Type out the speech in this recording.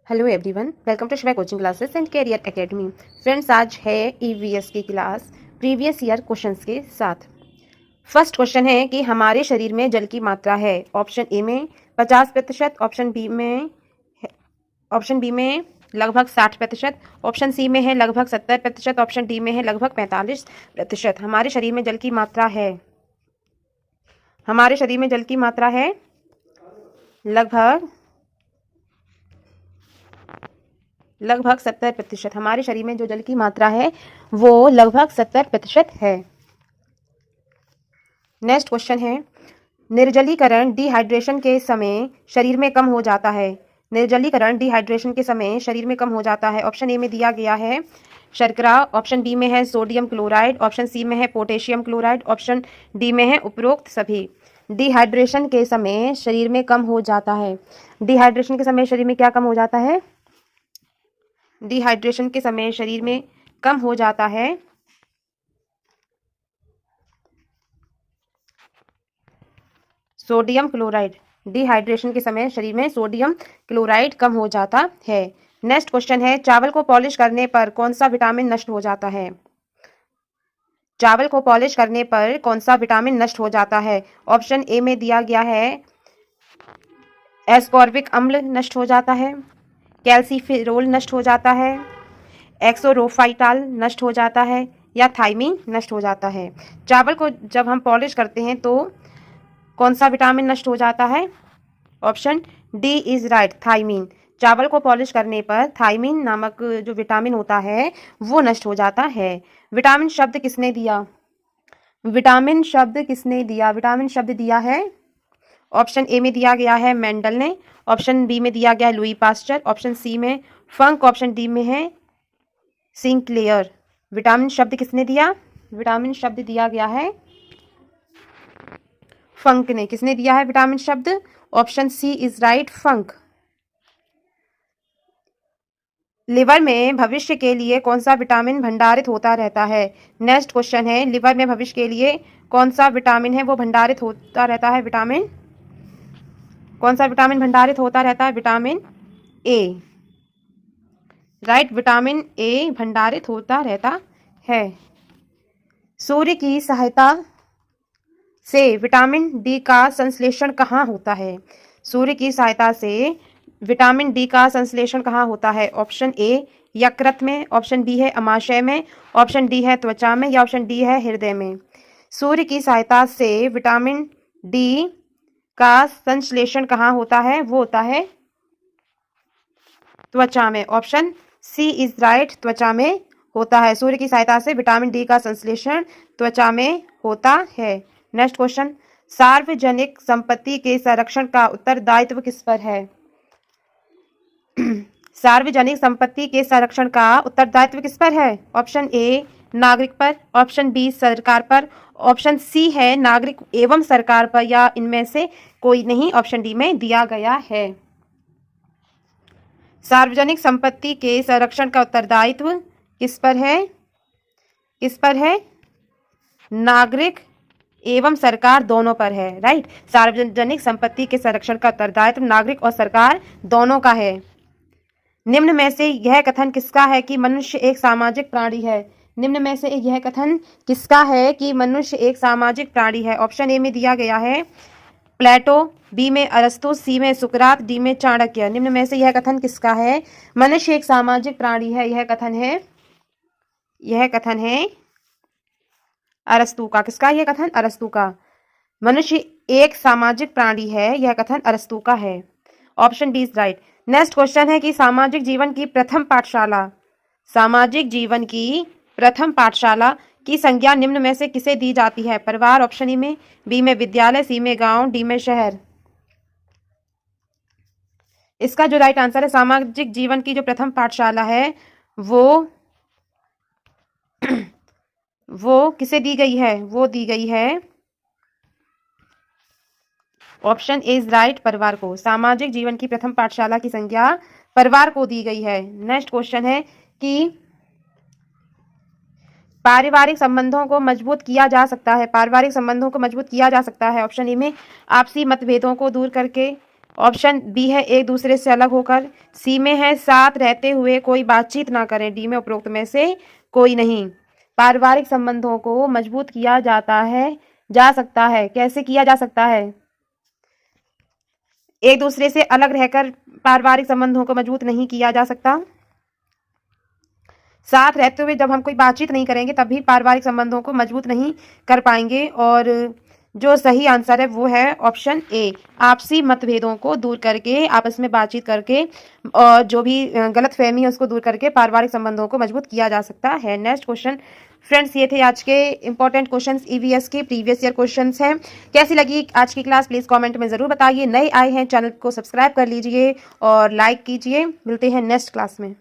Hello everyone, welcome to Shiva coaching classes and career academy. Friends, आज है EVS की class previous year questions के साथ। फर्स्ट क्वेश्चन है कि हमारे शरीर में जल की मात्रा है। ऑप्शन ए में 50%, ऑप्शन बी में लगभग 60%, ऑप्शन सी में है लगभग 70%, ऑप्शन डी में है लगभग 45%। हमारे शरीर में जल की मात्रा है, हमारे शरीर में जल की मात्रा है लगभग 70%। हमारे शरीर में जो जल की मात्रा है वो लगभग 70% है। नेक्स्ट क्वेश्चन है, निर्जलीकरण डिहाइड्रेशन के समय शरीर में कम हो जाता है। निर्जलीकरण डिहाइड्रेशन के समय शरीर में कम हो जाता है। ऑप्शन ए में दिया गया है शर्करा, ऑप्शन बी में है सोडियम क्लोराइड, ऑप्शन सी में है पोटेशियम क्लोराइड, ऑप्शन डी में है उपरोक्त सभी। डिहाइड्रेशन के समय शरीर में कम हो जाता है। डिहाइड्रेशन के समय शरीर में क्या कम हो जाता है? डिहाइड्रेशन के समय शरीर में कम हो जाता है सोडियम क्लोराइड। डिहाइड्रेशन के समय शरीर में सोडियम क्लोराइड कम हो जाता है। नेक्स्ट क्वेश्चन है, चावल को पॉलिश करने पर कौन सा विटामिन नष्ट हो जाता है? चावल को पॉलिश करने पर कौन सा विटामिन नष्ट हो जाता है? ऑप्शन ए में दिया गया है एस्कॉर्बिक अम्ल नष्ट हो जाता है, कैल्सीफेरोल नष्ट हो जाता है, एक्सोरोफाइटाल नष्ट हो जाता है या थाइमीन नष्ट हो जाता है। चावल को जब हम पॉलिश करते हैं तो कौन सा विटामिन नष्ट हो जाता है? Option D is right, thiamine. चावल को पॉलिश करने पर थाइमीन नामक जो विटामिन होता है वो नष्ट हो जाता है। विटामिन शब्द किसने दिया? विटामिन शब्द किसने दिया? विटामिन शब्द दिया है, ऑप्शन ए में दिया गया है मेंडल ने, ऑप्शन बी में दिया गया है लुई पास्चर, ऑप्शन सी में फंक, ऑप्शन डी में है सिंक्लेयर। विटामिन शब्द किसने दिया? विटामिन शब्द दिया गया है फंक ने। किसने दिया है विटामिन शब्द? Option C is right, Funk. Liver में भविष्य के लिए कौन सा विटामिन भंडारित होता रहता है? नेक्स्ट क्वेश्चन है, लिवर में भविष्य के लिए कौन सा विटामिन है वो भंडारित होता रहता है? विटामिन, कौन सा विटामिन भंडारित होता रहता है? Vitamin A, right, vitamin A भंडारित होता रहता है। सूर्य की सहायता से विटामिन डी का संश्लेषण कहाँ होता है? सूर्य की सहायता से विटामिन डी का संश्लेषण कहाँ होता है? ऑप्शन ए यकृत में, ऑप्शन बी है अमाशय में, ऑप्शन डी है त्वचा में या ऑप्शन डी है हृदय में। सूर्य की सहायता से विटामिन डी का संश्लेषण कहाँ होता है? वो होता है त्वचा में। ऑप्शन सी इज राइट, त्वचा में होता है। सूर्य की सहायता से विटामिन डी का संश्लेषण त्वचा में होता है। नेक्स्ट क्वेश्चन, सार्वजनिक संपत्ति के संरक्षण का उत्तरदायित्व किस पर है? सार्वजनिक संपत्ति के संरक्षण का उत्तरदायित्व किस पर है? ऑप्शन ए नागरिक पर, ऑप्शन बी सरकार पर, ऑप्शन सी है नागरिक एवं सरकार पर या इनमें से कोई नहीं, ऑप्शन डी में दिया गया है। सार्वजनिक संपत्ति के संरक्षण का उत्तरदायित्व किस पर है? किस पर है? नागरिक एवं सरकार दोनों पर है, राइट। सार्वजनिक संपत्ति के संरक्षण का उत्तरदायित्व नागरिक और सरकार दोनों का है। निम्न में से यह कथन किसका है कि मनुष्य एक सामाजिक प्राणी है? निम्न में से यह कथन किसका है कि मनुष्य एक सामाजिक प्राणी है? ऑप्शन ए में दिया गया है प्लेटो, बी में अरस्तु, सी में सुकरात, डी में चाणक्य। निम्न में से यह कथन किसका है? मनुष्य एक सामाजिक प्राणी है, यह कथन है अरस्तु का। किसका यह कथन? अरस्तु का। मनुष्य एक सामाजिक प्राणी है, यह कथन अरस्तु का है। Option D is right. Next question है कि सामाजिक जीवन की प्रथम पाठशाला की संज्ञा निम्न में से किसे दी जाती है? परिवार, ऑप्शन ई में, बी में विद्यालय, सी में गांव, डी में शहर। इसका जो राइट आंसर है, सामाजिक जीवन की जो प्रथम पाठशाला है वो किसे दी गई है? वो दी गई है, ऑप्शन ए इज राइट, परिवार को। सामाजिक जीवन की प्रथम पाठशाला की संज्ञा परिवार को दी गई है। नेक्स्ट क्वेश्चन है कि पारिवारिक संबंधों को मजबूत किया जा सकता है। पारिवारिक संबंधों को मजबूत किया जा सकता है, ऑप्शन ए में आपसी मतभेदों को दूर करके, ऑप्शन बी है एक दूसरे से अलग होकर। सी में है साथ रहते हुए कोई बातचीत ना करें। डी में उपरोक्त में से कोई नहीं। पारिवारिक संबंधों को मजबूत किया जाता है जा सकता है। कैसे किया जा सकता है? एक दूसरे से अलग रहकर पारिवारिक संबंधों को मजबूत नहीं किया जा सकता। साथ रहते हुए जब हम कोई बातचीत नहीं करेंगे तब भी पारिवारिक संबंधों को मजबूत नहीं कर पाएंगे। और जो सही आंसर है वो है ऑप्शन ए, आपसी मतभेदों को दूर करके, आपस में बातचीत करके और जो भी गलतफहमी है उसको दूर करके पारिवारिक संबंधों को मजबूत किया जा सकता है। नेक्स्ट क्वेश्चन फ्रेंड्स, ये थे आज के इंपॉर्टेंट क्वेश्चंस, ईवीएस के प्रीवियस ईयर क्वेश्चंस हैं। कैसी लगी आज की क्लास प्लीज कमेंट में जरूर बताइए। नए आए हैं चैनल को सब्सक्राइब कर लीजिए और लाइक कीजिए। मिलते हैं नेक्स्ट क्लास में।